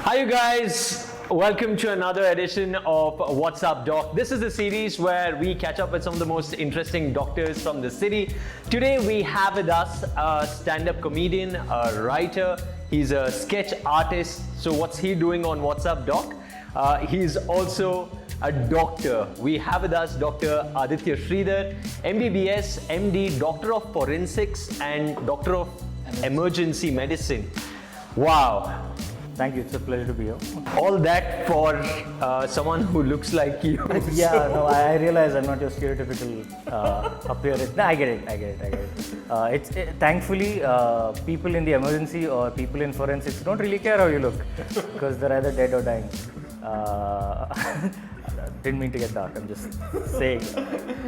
Hi, you guys. Welcome to another edition of What's Up Doc. This is a series where we catch up with some of the most interesting doctors from the city. Today we have with us a stand-up comedian, a writer. He's a sketch artist. So what's he doing on What's Up Doc? He's also a doctor. We have with us Dr. Aditya Shridhar, MBBS, MD, Doctor of Forensics and Doctor of Emergency Medicine. Wow. Thank you. It's a pleasure to be here. All that for someone who looks like you. Yeah, no, I realize I'm not your stereotypical appearance. No, I get it. Thankfully, people in the emergency or people in forensics don't really care how you look because they're either dead or dying. Didn't mean to get dark. I'm just saying.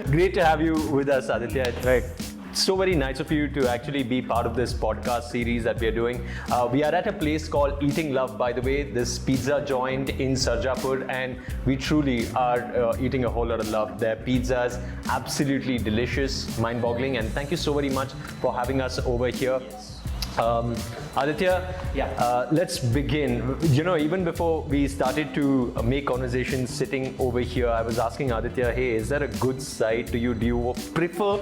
Great to have you with us, Aditya. Right. So very nice of you to actually be part of this podcast series that we are doing. We are at a place called Eating Love, by the way, this pizza joint in Sarjapur, and we truly are eating a whole lot of love. Their pizzas, absolutely delicious, mind-boggling, and thank you so very much for having us over here. Aditya, let's begin. You know, even before we started to make conversations sitting over here, I was asking Aditya, hey, is there a good side to you? Do you prefer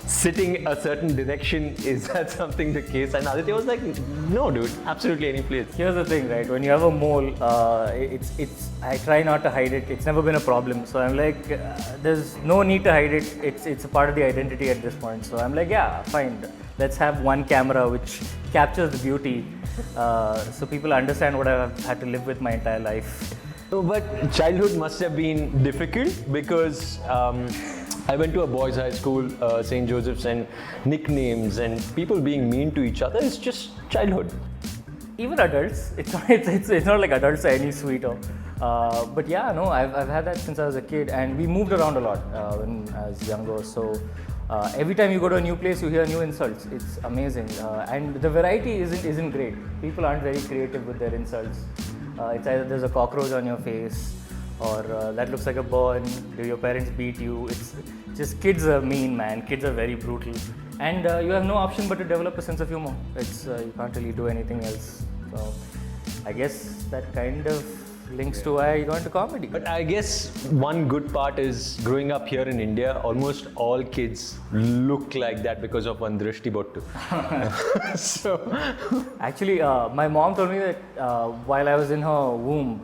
sitting a certain direction? Is that something the case? And Aditya was like, no dude, absolutely any place. Here's the thing, right? When you have a mole, I try not to hide it. It's never been a problem. So I'm like, there's no need to hide it. It's a part of the identity at this point. So I'm like, yeah, fine. Let's have one camera which captures the beauty, so people understand what I've had to live with my entire life. No, but childhood must have been difficult because I went to a boys' high school, St. Joseph's, and nicknames and people being mean to each other is just childhood. Even adults, it's not like adults are any sweeter. But yeah, no, I've had that since I was a kid, and we moved around a lot when I was younger. So every time you go to a new place, you hear new insults. It's amazing, and the variety isn't great. People aren't very creative with their insults. It's either there's a cockroach on your face, or that looks like a burn. Do your parents beat you? It's just kids are mean, man. Kids are very brutal, and you have no option but to develop a sense of humor. You can't really do anything else. So I guess that kind of links to why I got into comedy. But I guess one good part is growing up here in India, almost all kids look like that because of one drishti bottu. So actually, my mom told me that while I was in her womb,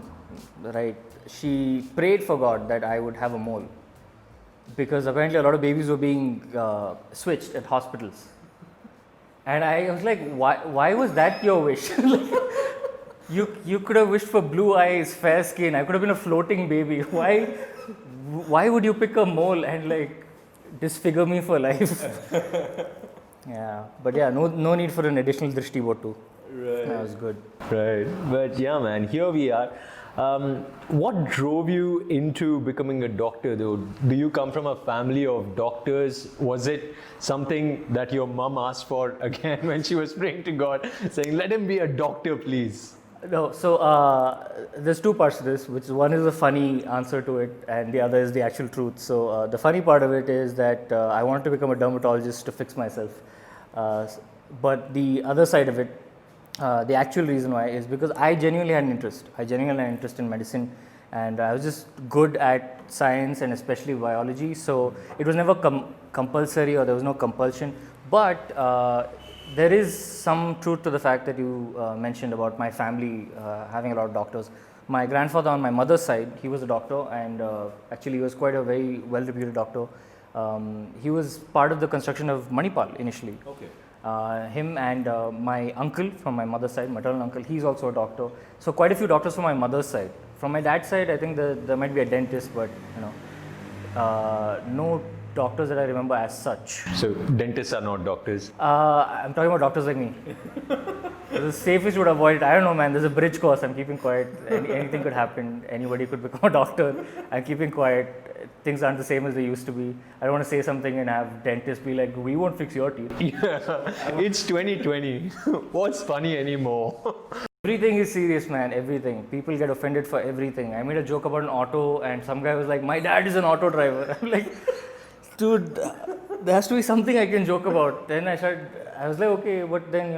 right, she prayed for God that I would have a mole, because apparently a lot of babies were being switched at hospitals. And I was like, why was that your wish? You could have wished for blue eyes, fair skin. I could have been a floating baby. Why would you pick a mole and like disfigure me for life? Yeah, but yeah, no need for an additional drishti bottu. Right. That was good. Right, but yeah, man, here we are. What drove you into becoming a doctor, though? Do you come from a family of doctors? Was it something that your mom asked for again when she was praying to God, saying, "Let him be a doctor, please"? No, so there's two parts to this, which one is a funny answer to it, and the other is the actual truth. So the funny part of it is that I wanted to become a dermatologist to fix myself, but the other side of it, the actual reason why, is because I genuinely had an interest. I genuinely had an interest in medicine, and I was just good at science and especially biology. So it was never compulsory, or there was no compulsion. But there is some truth to the fact that you mentioned about my family having a lot of doctors. My grandfather on my mother's side, he was a doctor, and actually he was quite a very well-reputed doctor. He was part of the construction of Manipal initially. Okay. Him and my uncle from my mother's side, maternal uncle, he's also a doctor. So quite a few doctors from my mother's side. From my dad's side, I think there might be a dentist, but no doctors that I remember as such. So dentists are not doctors? I'm talking about doctors like me. The safest would avoid it. I don't know, man. There's a bridge course. I'm keeping quiet. Anything could happen. Anybody could become a doctor. I'm keeping quiet. Things aren't the same as they used to be. I don't want to say something and have dentists be like, "We won't fix your teeth." Yeah, it's 2020. What's funny anymore? Everything is serious, man. Everything. People get offended for everything. I made a joke about an auto, and some guy was like, "My dad is an auto driver." I'm like, dude, there has to be something I can joke about. Then I was like, okay, but then,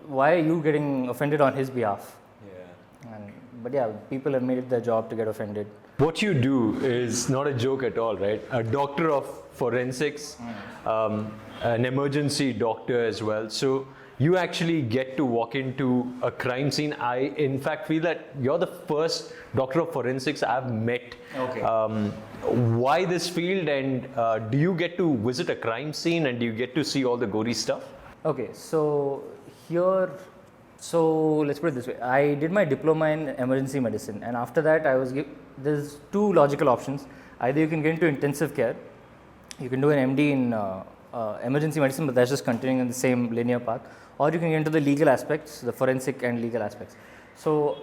why are you getting offended on his behalf? Yeah. And but yeah, people have made it their job to get offended. What you do is not a joke at all, right? A doctor of forensics, an emergency doctor as well. So you actually get to walk into a crime scene. I, in fact, feel that you're the first doctor of forensics I've met. Okay. Why this field, and do you get to visit a crime scene and do you get to see all the gory stuff? Okay, so let's put it this way. I did my diploma in emergency medicine, and after that, there's two logical options. Either you can get into intensive care, you can do an MD in emergency medicine, but that's just continuing in the same linear path, or you can get into the legal aspects, the forensic and legal aspects. So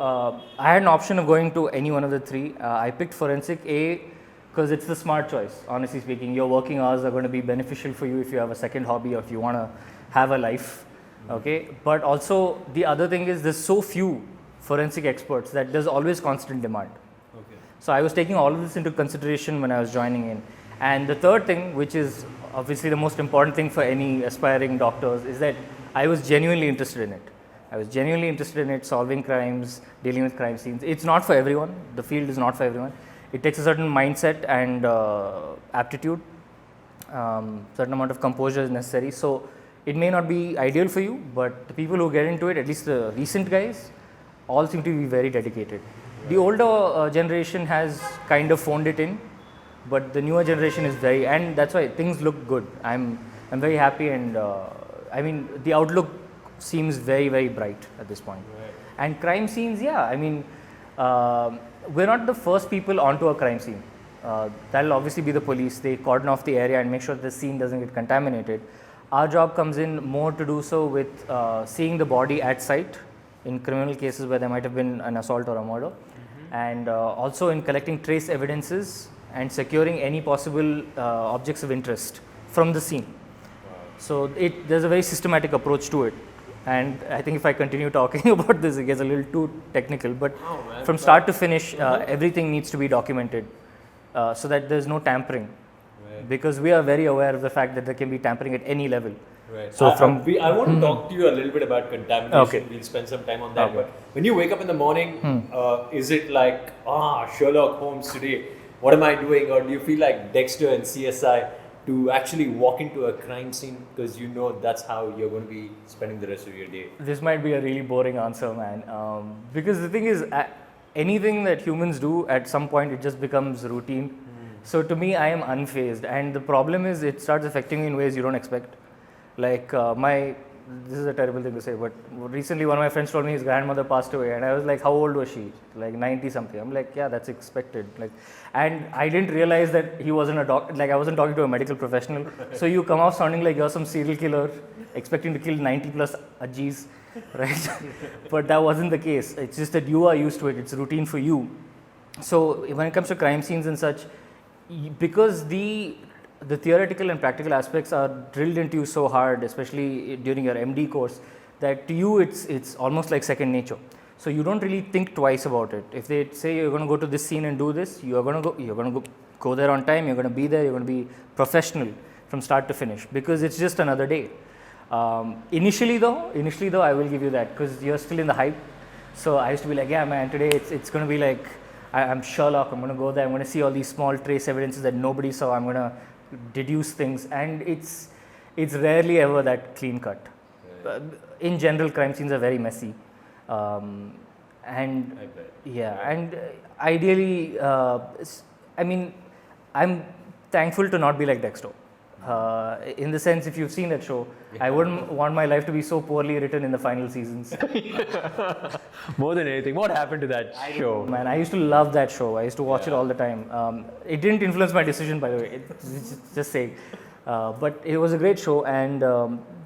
I had an option of going to any one of the three. I picked forensic because it's the smart choice. Honestly speaking, your working hours are going to be beneficial for you if you have a second hobby or if you want to have a life. Okay, but also the other thing is there's so few forensic experts that there's always constant demand. Okay. So I was taking all of this into consideration when I was joining in. And the third thing, which is obviously the most important thing for any aspiring doctors, is that I was genuinely interested in it. I was genuinely interested in it, solving crimes, dealing with crime scenes. It's not for everyone. The field is not for everyone. It takes a certain mindset and aptitude. Certain amount of composure is necessary. So it may not be ideal for you, but the people who get into it, at least the recent guys, all seem to be very dedicated. The older generation has kind of phoned it in, but the newer generation is and that's why things look good. I'm very happy, and I mean the outlook seems very, very bright at this point. Right. And crime scenes, yeah, I mean we're not the first people onto a crime scene. That'll obviously be the police. They cordon off the area and make sure the scene doesn't get contaminated. Our job comes in more to do so with seeing the body at site in criminal cases where there might have been an assault or a murder, and also in collecting trace evidences and securing any possible objects of interest from the scene. Wow. So there's a very systematic approach to it, and I think if I continue talking about this, it gets a little too technical, but from start to finish, everything needs to be documented so that there's no tampering. Because we are very aware of the fact that there can be tampering at any level. Right. So I want to talk to you a little bit about contamination. Okay. We'll spend some time on that. Okay. But when you wake up in the morning, is it like, Sherlock Holmes today, what am I doing? Or do you feel like Dexter and CSI to actually walk into a crime scene because you know that's how you're going to be spending the rest of your day? This might be a really boring answer, man. Because the thing is, anything that humans do, at some point it just becomes routine. So to me, I am unfazed, and the problem is it starts affecting me in ways you don't expect. Like this is a terrible thing to say, but recently one of my friends told me his grandmother passed away, and I was like, how old was she? Like 90 something. I'm like, yeah, that's expected. Like, and I didn't realize that he wasn't a doctor. Like I wasn't talking to a medical professional. So you come off sounding like you're some serial killer, expecting to kill 90 plus Ajis, right? But that wasn't the case. It's just that you are used to it. It's routine for you. So when it comes to crime scenes and such, because the theoretical and practical aspects are drilled into you so hard, especially during your MD course, that to you it's almost like second nature. So you don't really think twice about it. If they say you're going to go to this scene and do this, you're going to go there on time. You're going to be there. You're going to be professional from start to finish because it's just another day. Initially though, I will give you that because you're still in the hype. So I used to be like, yeah, man, today it's going to be like. I'm Sherlock, I'm going to go there, I'm going to see all these small trace evidences that nobody saw, I'm going to deduce things, and it's rarely ever that clean cut. Right. In general, crime scenes are very messy. And ideally, I mean, I'm thankful to not be like Dexter. In the sense, if you've seen that show, I wouldn't want my life to be so poorly written in the final seasons. More than anything, what happened to that show? Man, I used to love that show. I used to watch it all the time. It didn't influence my decision, by the way. It's just saying. But it was a great show. And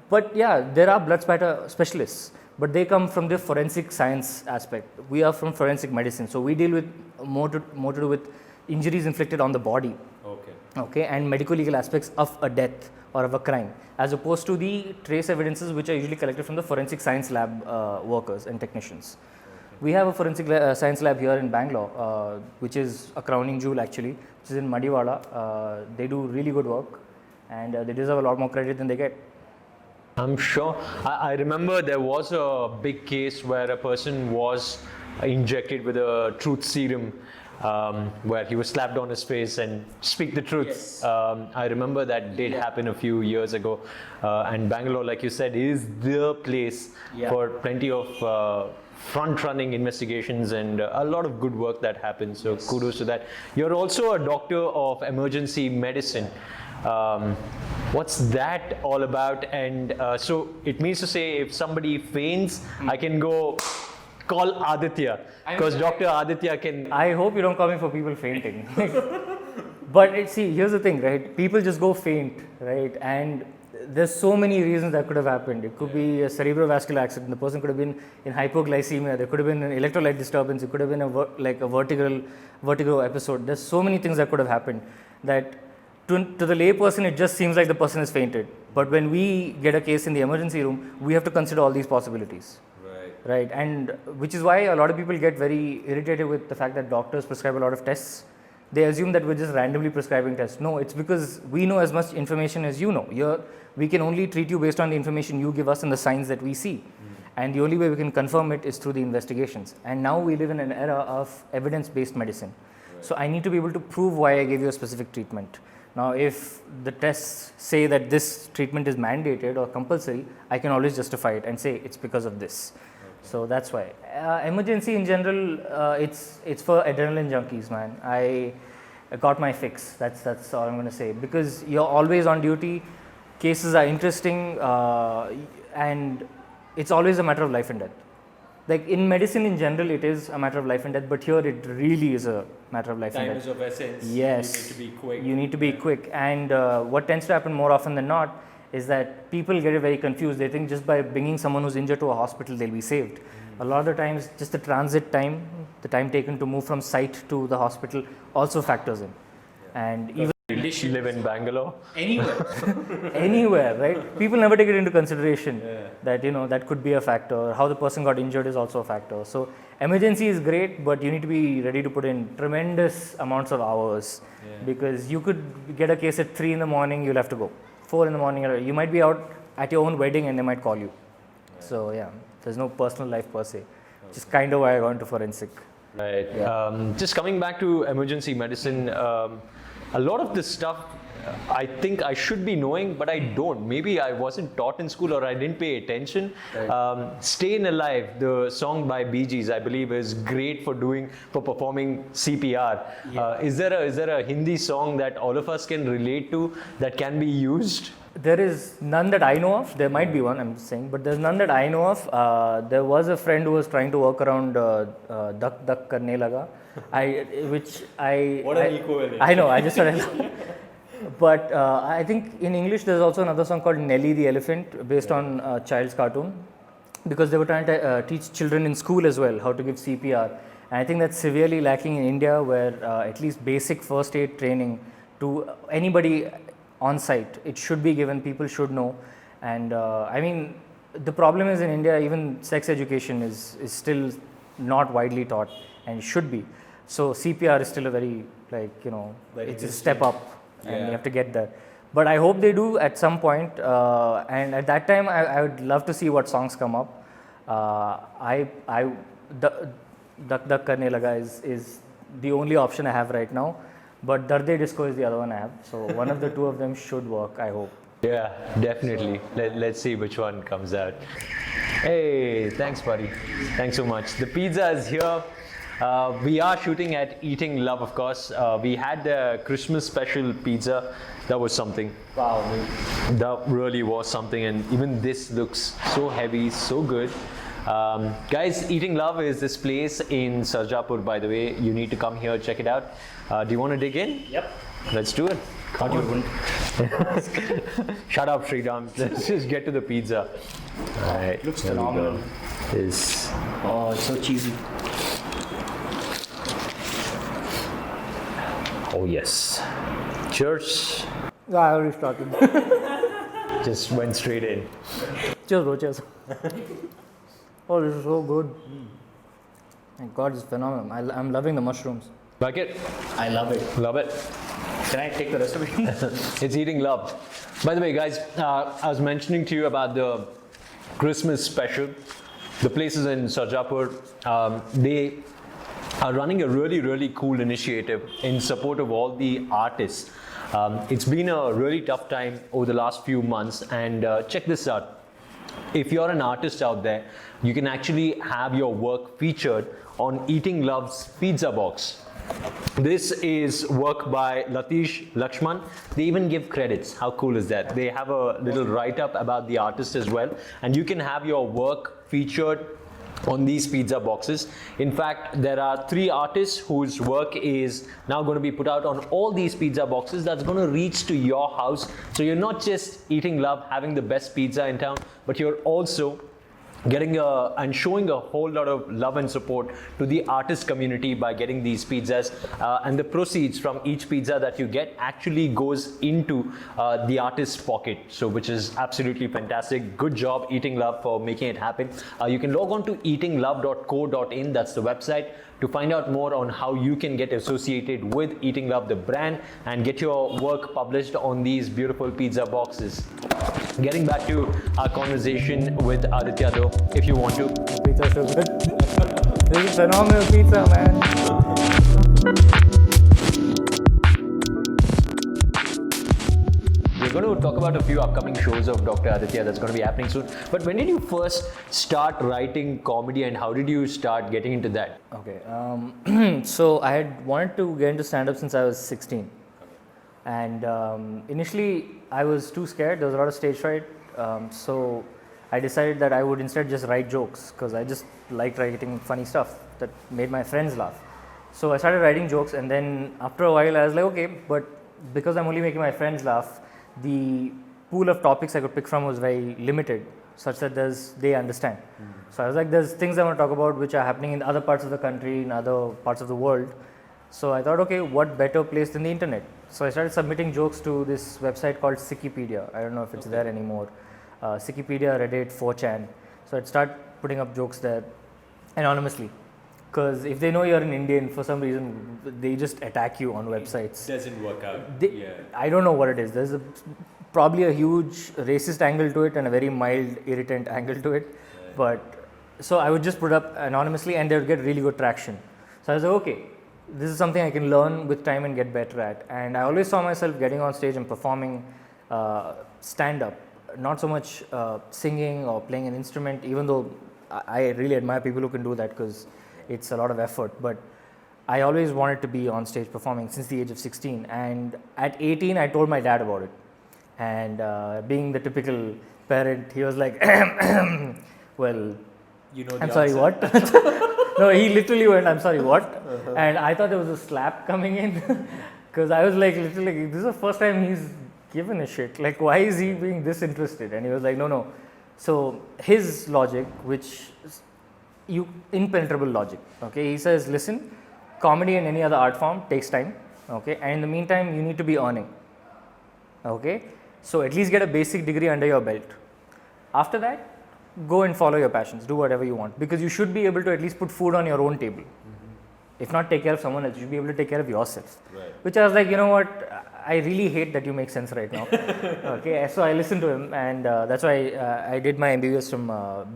but yeah, there are blood spatter specialists, but they come from the forensic science aspect. We are from forensic medicine, so we deal with more to do with injuries inflicted on the body. Okay, and medical legal aspects of a death or of a crime, as opposed to the trace evidences which are usually collected from the forensic science lab workers and technicians. Okay. We have a forensic science lab here in Bangalore, which is a crowning jewel actually, which is in Madiwala. They do really good work, and they deserve a lot more credit than they get. I'm sure. I remember there was a big case where a person was injected with a truth serum, where he was slapped on his face and speak the truth. Yes. I remember that did happen a few years ago, and Bangalore, like you said, is the place for plenty of front-running investigations and a lot of good work that happens. So kudos to that. You're also a doctor of emergency medicine. What's that all about? And so it means to say, if somebody faints, I can go call Aditya, because Dr. Aditya can. I hope you don't call me for people fainting. But see, here's the thing, right? People just go faint, right? And there's so many reasons that could have happened. It could be a cerebrovascular accident. The person could have been in hypoglycemia. There could have been an electrolyte disturbance. It could have been a vertigo episode. There's so many things that could have happened that to the lay person, it just seems like the person has fainted. But when we get a case in the emergency room, we have to consider all these possibilities. Right, and which is why a lot of people get very irritated with the fact that doctors prescribe a lot of tests. They assume that we're just randomly prescribing tests. No, it's because we know as much information as you know. We can only treat you based on the information you give us and the signs that we see. And the only way we can confirm it is through the investigations. And now we live in an era of evidence-based medicine. So I need to be able to prove why I gave you a specific treatment. Now, if the tests say that this treatment is mandated or compulsory, I can always justify it and say it's because of this. So that's why. Emergency in general, it's for adrenaline junkies, man. I got my fix. That's all I'm going to say. Because you're always on duty, cases are interesting, and it's always a matter of life and death. Like in medicine in general, it is a matter of life and death, but here it really is a matter of life and death. Time is of essence. Yes. You need to be quick. You need to be quick. And what tends to happen more often than not is that people get very confused. They think just by bringing someone who's injured to a hospital, they'll be saved. A lot of the times, just the transit time, the time taken to move from site to the hospital also factors in. And even You live in Bangalore? anywhere, right? People never take it into consideration that, that could be a factor. How the person got injured is also a factor. So emergency is great, but you need to be ready to put in tremendous amounts of hours, because you could get a case at 3 in the morning, you'll have to go. 4 in the morning, you might be out at your own wedding and they might call you. So there's no personal life per se, which is kind of why I got into forensic. Right. Just coming back to emergency medicine, a lot of this stuff I think I should be knowing, but I don't. Maybe I wasn't taught in school or I didn't pay attention. Stayin' Alive, the song by Bee Gees, I believe is great for performing CPR. Is there a Hindi song that all of us can relate to that can be used? There is none that I know of. There might be one, I'm saying, but there's none that I know of. There was a friend who was trying to work around Dak Dak Karne Laga, What an equivalent. I know, I just started. But I think in English there's also another song called Nelly the Elephant, based on a child's cartoon, because they were trying to teach children in school as well how to give CPR. And I think that's severely lacking in India, where at least basic first aid training to anybody on site, it should be given, people should know. And I mean, the problem is in India, even sex education is still not widely taught, and it should be. So CPR is still a very, it's a step up, and you have to get there. But I hope they do at some point, and at that time I would love to see what songs come up. Dak Dak Karne Laga is the only option I have right now. But Darde Disco is the other one I have. So one of the two of them should work, I hope. Yeah, definitely. Let's see which one comes out. Hey, thanks, buddy. Thanks so much. The pizza is here. We are shooting at Eating Love, of course. We had the Christmas special pizza. That was something. Wow. That really was something. And even this looks so heavy, so good. Guys, Eating Love is this place in Sarjapur, by the way. You need to come here, check it out. Do you want to dig in? Yep. Let's do it. Thought you wouldn't. Shut up, Sriram. Let's just get to the pizza. All right. Looks phenomenal. Oh, it's so cheesy. Oh, yes. Cheers. Yeah, I already started. Just went straight in. Cheers, bro, cheers. Oh, this is so good. My God, it's phenomenal. I'm loving the mushrooms. Like it? I love it. Love it. Can I take the rest of it? It's Eating Love. By the way, guys, I was mentioning to you about the Christmas special. The place is in Sarjapur. They are running a really cool initiative in support of all the artists. It's been a really tough time over the last few months, and check this out. If you're an artist out there, you can actually have your work featured on Eating Love's Pizza Box. This is work by Latish Lakshman. They even give credits. How cool is that? They have a little write-up about the artist as well, and you can have your work featured on these pizza boxes. In fact, there are 3 artists whose work is now going to be put out on all these pizza boxes. That's going to reach to your house. So you're not just eating love, having the best pizza in town, but you're also getting and showing a whole lot of love and support to the artist community by getting these pizzas, and the proceeds from each pizza that you get actually goes into the artist's pocket, so which is absolutely fantastic. Good job Eating Love for making it happen. You can log on to eatinglove.co.in, that's the website, to find out more on how you can get associated with Eating Love, the brand, and get your work published on these beautiful pizza boxes. Getting back to our conversation with Aditya though, if you want to. Pizza's so good. This is phenomenal pizza, man. We're going to talk about a few upcoming shows of Dr. Aditya that's going to be happening soon. But when did you first start writing comedy, and how did you start getting into that? Okay, so I had wanted to get into stand-up since I was 16. And initially, I was too scared. There was a lot of stage fright. So I decided that I would instead just write jokes, because I just liked writing funny stuff that made my friends laugh. So I started writing jokes, and then after a while, I was like, okay, but because I'm only making my friends laugh, the pool of topics I could pick from was very limited, such that they understand. So I was like, there's things I want to talk about which are happening in other parts of the country, in other parts of the world. So I thought, okay, what better place than the internet? So I started submitting jokes to this website called Wikipedia. I don't know if it's there anymore. Wikipedia, Reddit, 4chan. So I'd start putting up jokes there anonymously. Because if they know you're an Indian, for some reason, they just attack you on websites. It doesn't work out. I don't know what it is. There's probably a huge racist angle to it and a very mild irritant angle to it. Right. But so I would just put up anonymously, and they would get really good traction. So I was like, okay, this is something I can learn with time and get better at. And I always saw myself getting on stage and performing stand-up, not so much singing or playing an instrument, even though I really admire people who can do that, because it's a lot of effort. But I always wanted to be on stage performing since the age of 16. And at 18, I told my dad about it. And being the typical parent, he was like, well, you know, I'm sorry, what? No, he literally went, I'm sorry, what? And I thought there was a slap coming in, because I was like, literally, this is the first time he's given a shit. Like, why is he being this interested? And he was like, no. So his logic, which impenetrable logic, okay, he says, listen, comedy and any other art form takes time, okay, and in the meantime, you need to be earning, okay, so at least get a basic degree under your belt. After that, go and follow your passions, do whatever you want, because you should be able to at least put food on your own table. If not take care of someone else, you should be able to take care of yourself. Right. Which I was like, you know what, I really hate that you make sense right now. Okay, so I listened to him, and that's why I did my MBBS from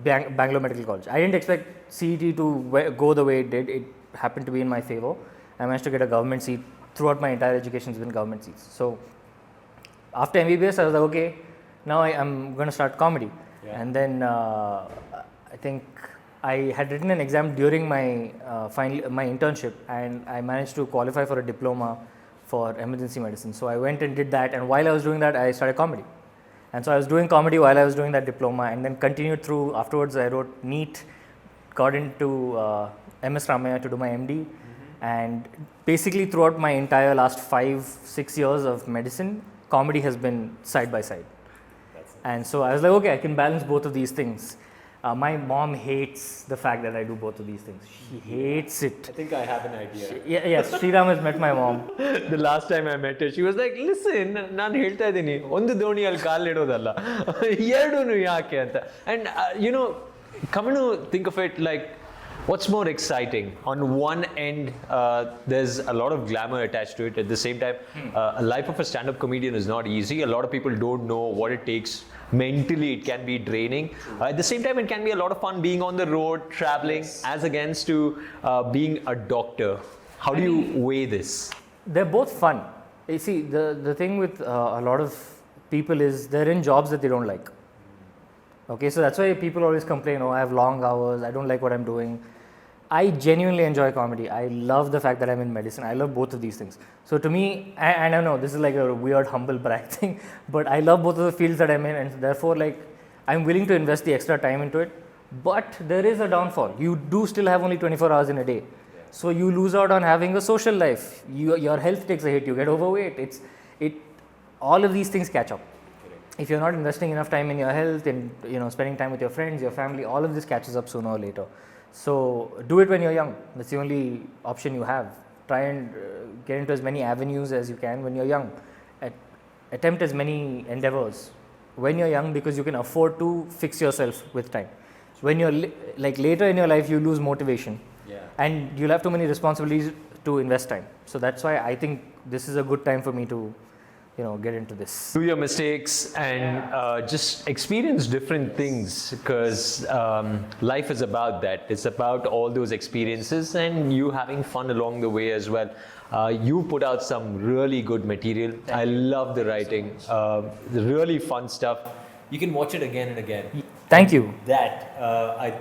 Bangalore Medical College. I didn't expect CET to go the way it did. It happened to be in my favor. I managed to get a government seat. Throughout my entire education has been government seats. So after MBBS, I was like, okay, now I'm going to start comedy. Yeah. And then I think I had written an exam during my my internship, and I managed to qualify for a diploma for emergency medicine. So I went and did that, and while I was doing that, I started comedy. And so I was doing comedy while I was doing that diploma, and then continued through. Afterwards, I wrote NEET, got into MS Ramaya to do my MD, and basically throughout my entire last 5-6 years of medicine, comedy has been side by side. And so I was like, okay, I can balance both of these things. My mom hates the fact that I do both of these things. She hates it. I think I have an idea. Yes, Sriram has met my mom. The last time I met her, she was like, listen, ನಾನು ಹೇಳ್ತಾ ಇದ್ದೀನಿ ಒಂದು ದೋಣಿಯಲ್ಲಿ ಕಾಲು ಇಡೋದಲ್ಲ ಎರಡೂ ಯಾಕೆ ಅಂತ. And you know, coming to think of it, like What's more exciting? On one end, there's a lot of glamour attached to it. At the same time, a life of a stand-up comedian is not easy. A lot of people don't know what it takes. Mentally, it can be draining. At the same time, it can be a lot of fun being on the road, traveling, as against to being a doctor. How do you weigh this? They're both fun. You see, the thing with a lot of people is they're in jobs that they don't like. Okay, so that's why people always complain, oh, I have long hours, I don't like what I'm doing. I genuinely enjoy comedy. I love the fact that I'm in medicine. I love both of these things. So to me, and I know this is like a weird humble brag thing, but I love both of the fields that I'm in, and therefore like I'm willing to invest the extra time into it. But there is a downfall. You do still have only 24 hours in a day. So you lose out on having a social life. Your health takes a hit. You get overweight. All of these things catch up. If you're not investing enough time in your health and spending time with your friends, your family, all of this catches up sooner or later. So do it when you're young. That's the only option you have. Try and get into as many avenues as you can when you're young. Attempt as many endeavors when you're young, because you can afford to fix yourself with time. When you're later in your life, you lose motivation, and you'll have too many responsibilities to invest time. So that's why I think this is a good time for me to get into this. Do your mistakes and just experience different things, because life is about that. It's about all those experiences and you having fun along the way as well. You put out some really good material. I love the writing, really fun stuff. You can watch it again and again. Thank you. That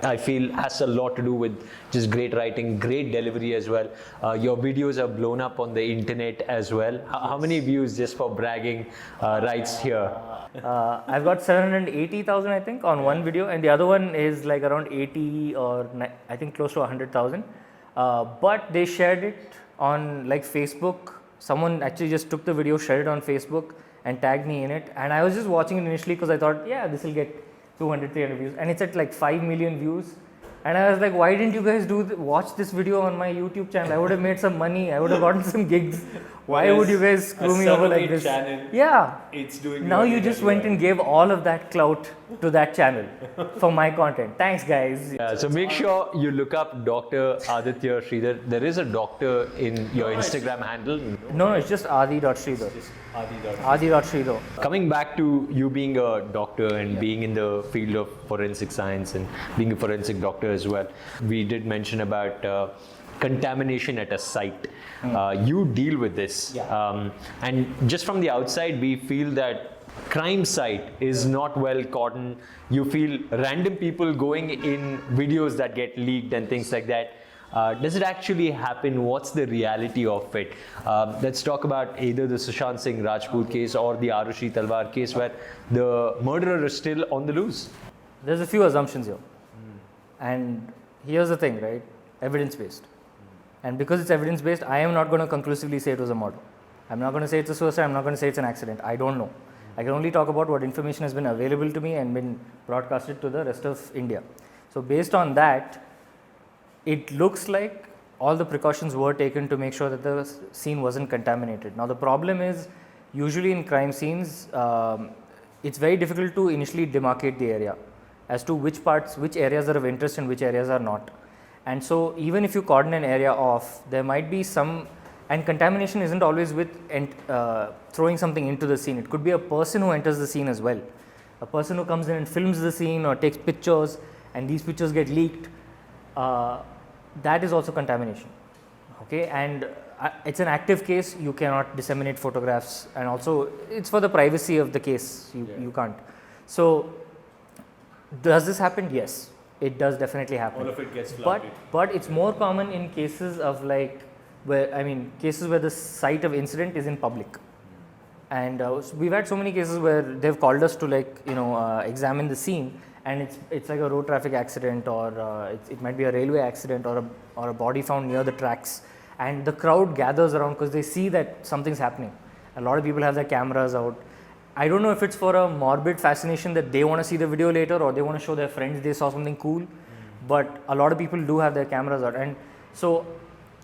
I feel has a lot to do with just great writing, great delivery as well. Your videos are blown up on the internet as well. How many views, just for bragging rights here? I've got 780,000 I think on one video, and the other one is like around 80 or I think close to 100,000. But they shared it on like Facebook. Someone actually just took the video, shared it on Facebook and tagged me in it, and I was just watching it initially because I thought, yeah, this will get 200, 300 views, and it's at like 5 million views. And I was like, why didn't you guys watch this video on my YouTube channel? I would have made some money. I would have gotten some gigs. Why would you guys screw me over like this? Channel, yeah. It's doing. Now you just went and gave all of that clout to that channel for my content. Thanks, guys. Yeah, so make sure you look up Dr. Aditya Shridhar. There is a doctor in your Instagram handle. No, it's just adi.shridhar. Adi.shridhar. Coming back to you being a doctor and being in the field of forensic science and being a forensic doctor as well, we did mention about contamination at a site. You deal with this, and just from the outside we feel that crime site is not well cordoned. You feel random people going in videos that get leaked and things like that. Does it actually happen? What's the reality of it? Let's talk about either the Sushant Singh Rajput case or the Arushi Talwar case, where the murderer is still on the loose. There's a few assumptions here. And here's the thing, right? Evidence-based. And because it's evidence-based, I am not going to conclusively say it was a murder. I'm not going to say it's a suicide. I'm not going to say it's an accident. I don't know. I can only talk about what information has been available to me and been broadcasted to the rest of India. So based on that, it looks like all the precautions were taken to make sure that the scene wasn't contaminated. Now the problem is, usually in crime scenes, it's very difficult to initially demarcate the area as to which areas are of interest and which areas are not. And so even if you cordon an area off, there might be some, and contamination isn't always with throwing something into the scene. It could be a person who enters the scene as well. A person who comes in and films the scene or takes pictures, and these pictures get leaked. That is also contamination. Okay, and it's an active case. You cannot disseminate photographs, and also it's for the privacy of the case. You can't. So does this happen? Yes, it does definitely happen. All of it gets flooded. But it's more common in cases of cases where the site of incident is in public. And we've had so many cases where they've called us to examine the scene, and it's like a road traffic accident, or it might be a railway accident, or a body found near the tracks, and the crowd gathers around because they see that something's happening. A lot of people have their cameras out. I don't know if it's for a morbid fascination that they want to see the video later, or they want to show their friends they saw something cool, but a lot of people do have their cameras out. And so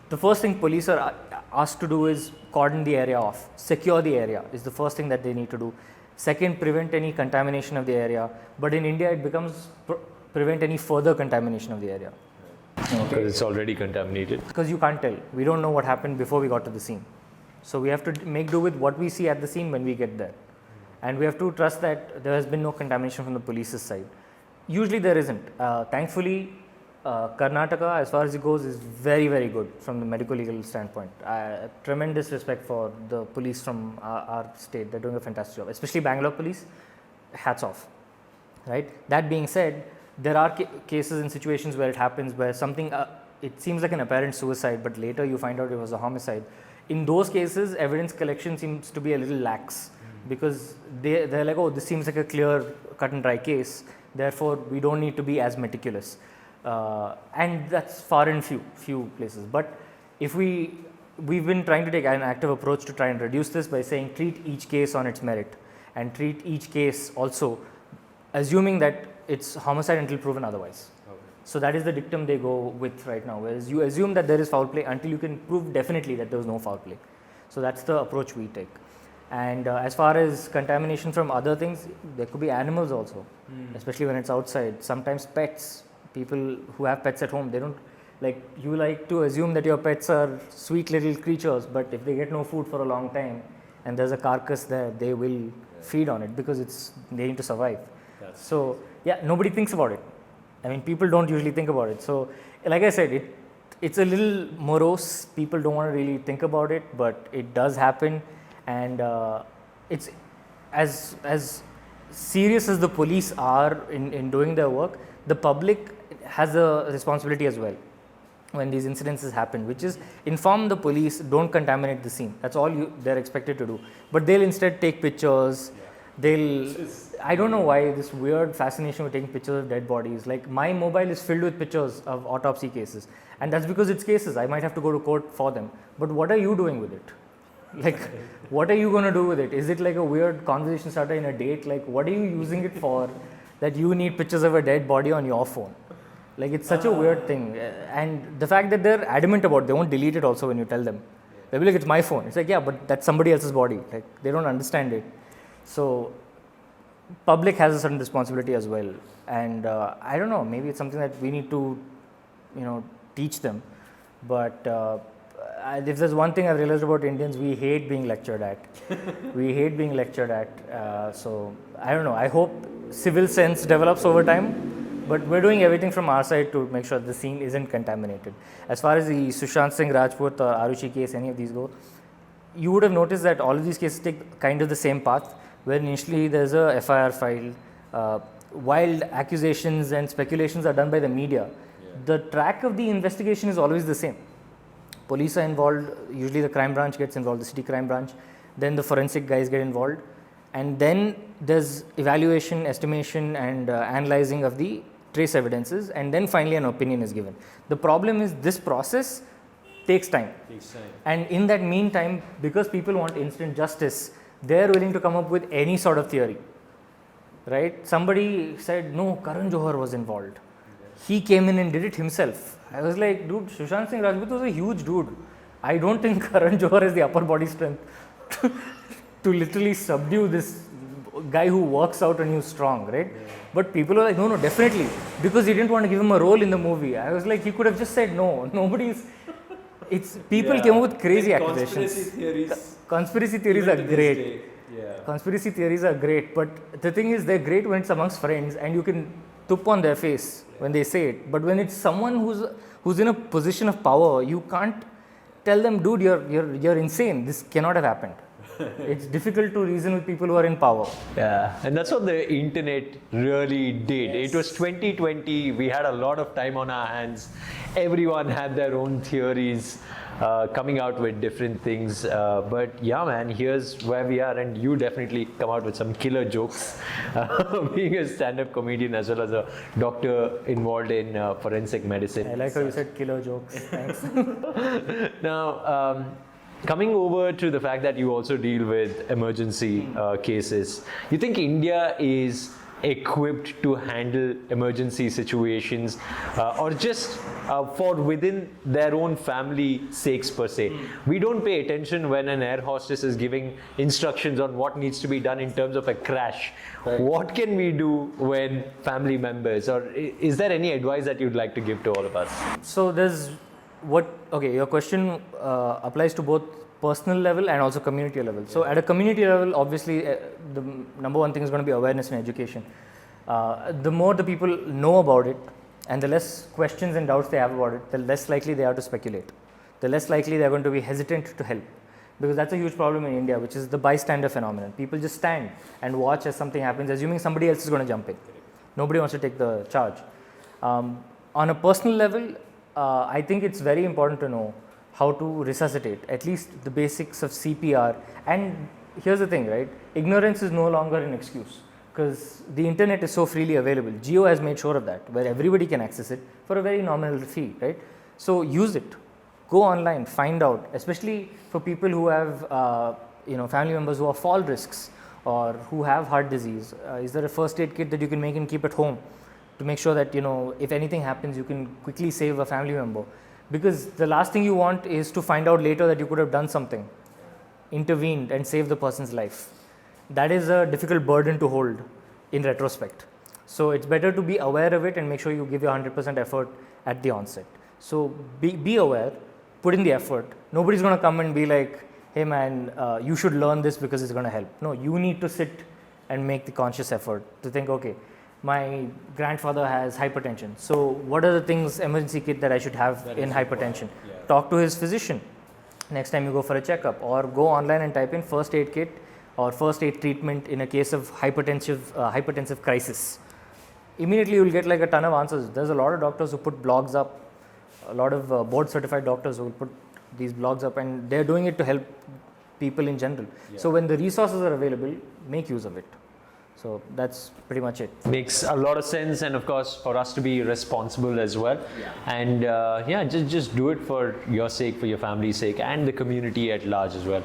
the first thing police are asked to do is cordon the area off. Secure the area is the first thing that they need to do. Second, prevent any contamination of the area. But in India, it becomes prevent any further contamination of the area. because it's already contaminated. Because you can't tell. We don't know what happened before we got to the scene. So we have to make do with what we see at the scene when we get there. And we have to trust that there has been no contamination from the police's side. Usually there isn't. Thankfully, Karnataka, as far as it goes, is very, very good from the medical legal standpoint. Tremendous respect for the police from our state. They're doing a fantastic job, especially Bangalore police. Hats off. Right? That being said, there are cases and situations where it happens where something, it seems like an apparent suicide, but later you find out it was a homicide. In those cases, evidence collection seems to be a little lax because they're like, oh, this seems like a clear cut and dry case. Therefore, we don't need to be as meticulous. And that's far and few places. But if we've been trying to take an active approach to try and reduce this by saying treat each case on its merit and treat each case also assuming that it's homicide until proven otherwise. Okay. So that is the dictum they go with right now, whereas you assume that there is foul play until you can prove definitely that there was no foul play. So that's the approach we take. And as far as contamination from other things, there could be animals also, especially when it's outside. Sometimes pets, people who have pets at home, they don't you like to assume that your pets are sweet little creatures, but if they get no food for a long time and there's a carcass there, they will feed on it because they need to survive. So yeah, nobody thinks about it. I mean, people don't usually think about it. So like I said, it's a little morose. People don't want to really think about it, but it does happen. And it's as serious as the police are in doing their work, the public has a responsibility as well when these incidences happen, which is inform the police, don't contaminate the scene. That's all they're expected to do. But they'll instead take pictures. I don't know why this weird fascination with taking pictures of dead bodies. Like my mobile is filled with pictures of autopsy cases, and that's because it's cases. I might have to go to court for them. But what are you doing with it? Like, what are you going to do with it? Is it like a weird conversation starter in a date? Like, what are you using it for that you need pictures of a dead body on your phone? Like, it's such a weird thing. And the fact that they're adamant about it, they won't delete it also when you tell them. They'll be like, it's my phone. It's like, yeah, but that's somebody else's body. Like, they don't understand it. So, public has a certain responsibility as well. And I don't know, maybe it's something that we need to, teach them. But if there's one thing I've realized about Indians, we hate being lectured at. So I don't know. I hope civil sense develops over time, but we're doing everything from our side to make sure the scene isn't contaminated. As far as the Sushant Singh Rajput or Arushi case, any of these go, you would have noticed that all of these cases take kind of the same path, where initially there's a FIR filed, wild accusations and speculations are done by the media. The track of the investigation is always the same. Police are involved, usually the crime branch gets involved, the city crime branch, then the forensic guys get involved, and then there's evaluation, estimation and analyzing of the trace evidences, and then finally an opinion is given. The problem is this process takes time. And in that meantime, because people want instant justice, they're willing to come up with any sort of theory, right? Somebody said, no, Karan Johar was involved. He came in and did it himself. I was like, dude, Sushant Singh Rajput was a huge dude. I don't think Karan Johar has the upper body strength to literally subdue this guy who works out and who's strong, right? But people are like, no, definitely. Because he didn't want to give him a role in the movie. I was like, he could have just said no. People came up with crazy accusations. Conspiracy theories are great. Conspiracy theories are great, but the thing is, they're great when it's amongst friends and you can tup on their face when they say it. But when it's someone who's in a position of power, you can't tell them, dude, you're insane. This cannot have happened. It's difficult to reason with people who are in power. Yeah, and that's what the internet really did. Yes. It was 2020. We had a lot of time on our hands. Everyone had their own theories, coming out with different things. But yeah, man, here's where we are, and you definitely come out with some killer jokes. Being a stand-up comedian as well as a doctor involved in forensic medicine. I like how you said killer jokes. Thanks. Now, coming over to the fact that you also deal with emergency cases, you think India is equipped to handle emergency situations or just for within their own family sakes per se. We don't pay attention when an air hostess is giving instructions on what needs to be done in terms of a crash. Right. What can we do when family members, or is there any advice that you'd like to give to all of us? So your question applies to both personal level and also community level. So at a community level, obviously the number one thing is going to be awareness and education. The more the people know about it and the less questions and doubts they have about it, the less likely they are to speculate. The less likely they are going to be hesitant to help. Because that's a huge problem in India, which is the bystander phenomenon. People just stand and watch as something happens, assuming somebody else is going to jump in. Nobody wants to take the charge. On a personal level, I think it's very important to know how to resuscitate, at least the basics of CPR. And here's the thing, right? Ignorance is no longer an excuse because the internet is so freely available. Geo has made sure of that, where everybody can access it for a very nominal fee, right? So use it. Go online, find out, especially for people who have family members who are fall risks or who have heart disease. Is there a first aid kit that you can make and keep at home to make sure that if anything happens, you can quickly save a family member? Because the last thing you want is to find out later that you could have done something, intervened and saved the person's life. That is a difficult burden to hold in retrospect. So it's better to be aware of it and make sure you give your 100% effort at the onset. So be aware, put in the effort. Nobody's going to come and be like, hey man, you should learn this because it's going to help. No, you need to sit and make the conscious effort to think, okay, my grandfather has hypertension. So what are the things, emergency kit that I should have in hypertension? Yeah. Talk to his physician next time you go for a checkup, or go online and type in first aid kit or first aid treatment in a case of hypertensive crisis. Immediately you will get like a ton of answers. There's a lot of doctors who put blogs up, a lot of board certified doctors who will put these blogs up, and they're doing it to help people in general. Yeah. So when the resources are available, make use of it. So that's pretty much it. Makes a lot of sense, and of course for us to be responsible as well. Yeah. And just do it for your sake, for your family's sake, and the community at large as well.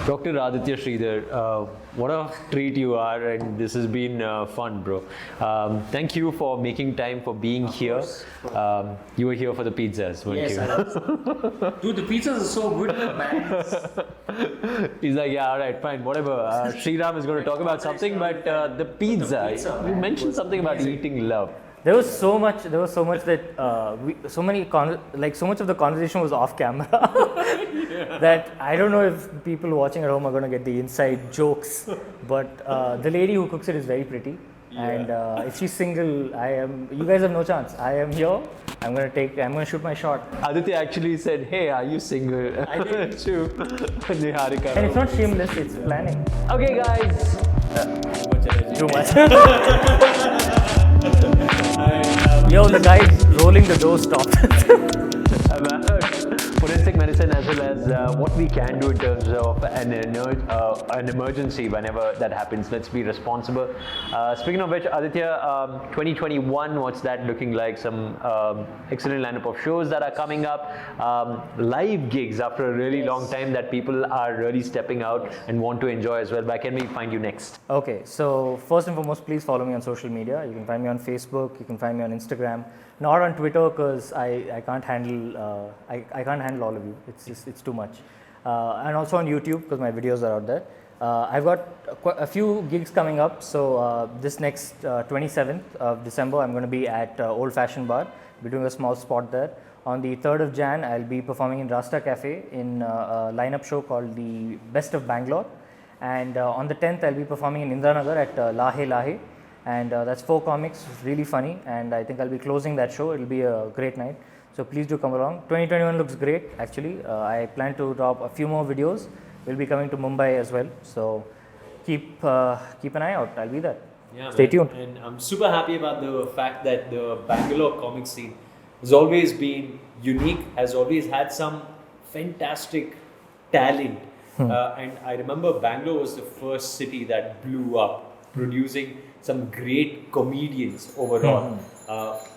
Dr. Aditya Shridhar, what a treat you are, and this has been fun, bro. Thank you for making time, for being here. You were here for the pizzas, weren't you? Yes, dude, the pizzas are so good, man. He's like, yeah, all right, fine, whatever. Sriram is going to talk about something, but the pizza, you mentioned something about eating love. There was so much that so much of the conversation was off camera that I don't know if people watching at home are going to get the inside jokes. But the lady who cooks it is very pretty, and if she's single, you guys have no chance. I am here. I'm going to shoot my shot. Aditya actually said, hey, are you single? I did. To Niharika. And it's not shameless, it's planning. Okay, guys. Too much. Yo, the guy rolling the door stopped. Forensic medicine, as well as what we can do in terms of an emergency whenever that happens. Let's be responsible. Speaking of which, Aditya, 2021, what's that looking like? Some excellent lineup of shows that are coming up, live gigs after a really long time that people are really stepping out and want to enjoy as well. Where can we find you next? Okay, so first and foremost, please follow me on social media. You can find me on Facebook, you can find me on Instagram. Not on Twitter because I can't handle I can't handle all of you. It's too much. And also on YouTube because my videos are out there. I've got a few gigs coming up. So this next 27th of December, I'm going to be at Old Fashioned Bar. We're doing a small spot there. On the 3rd of Jan, I'll be performing in Rasta Cafe in a lineup show called the Best of Bangalore. And on the 10th, I'll be performing in Indranagar at Lahe Lahe. And that's 4 comics, really funny, and I think I'll be closing that show. It'll be a great night, so please do come along. 2021 looks great, actually. I plan to drop a few more videos. We'll be coming to Mumbai as well, so keep an eye out. I'll be there. Yeah, stay tuned. And I'm super happy about the fact that the Bangalore comic scene has always been unique, has always had some fantastic talent. And I remember Bangalore was the first city that blew up, producing some great comedians overall.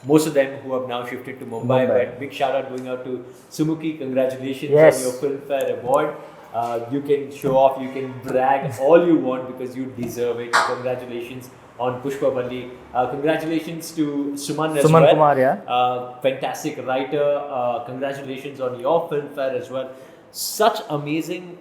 Most of them who have now shifted to Mumbai. But big shout out going out to Sumuki. Congratulations on your Filmfare award. You can show off, you can brag all you want because you deserve it. Congratulations on Pushpavalli. Congratulations to Suman as Suman well. Kumar, yeah. Fantastic writer. Congratulations on your filmfare as well. Such amazing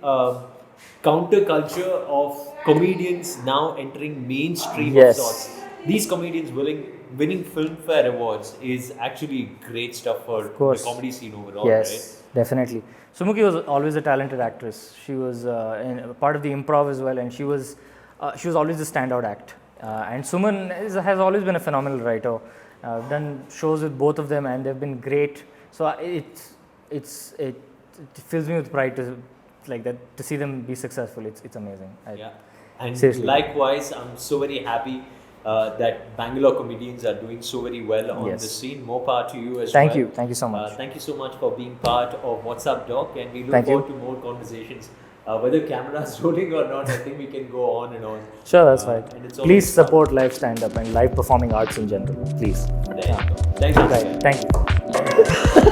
counterculture of comedians now entering mainstream Yes. of sorts. These comedians winning Filmfare Awards is actually great stuff for the course. comedy scene overall, Yes, right? definitely. Sumukhi was always a talented actress. She was part of the improv as well, and she was always the standout act. And Suman has always been a phenomenal writer. I've done shows with both of them, and they've been great. So it fills me with pride to see them be successful. It's amazing. Yeah. And seriously. likewise, I'm so very happy that Bangalore comedians are doing so very well on Yes. the scene. More power to you as Thank well. you. Thank you so much. Thank you so much for being part of What's Up Doc, and we look Thank you. forward to more conversations. Whether cameras rolling or not, I think we can go on and on. Sure, that's right. and it's Please always fun. support live stand-up and live performing arts in general. Please. There you go. Thanks, Right. Aditya. Thank you.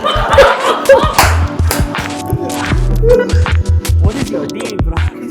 What is your deal, bro?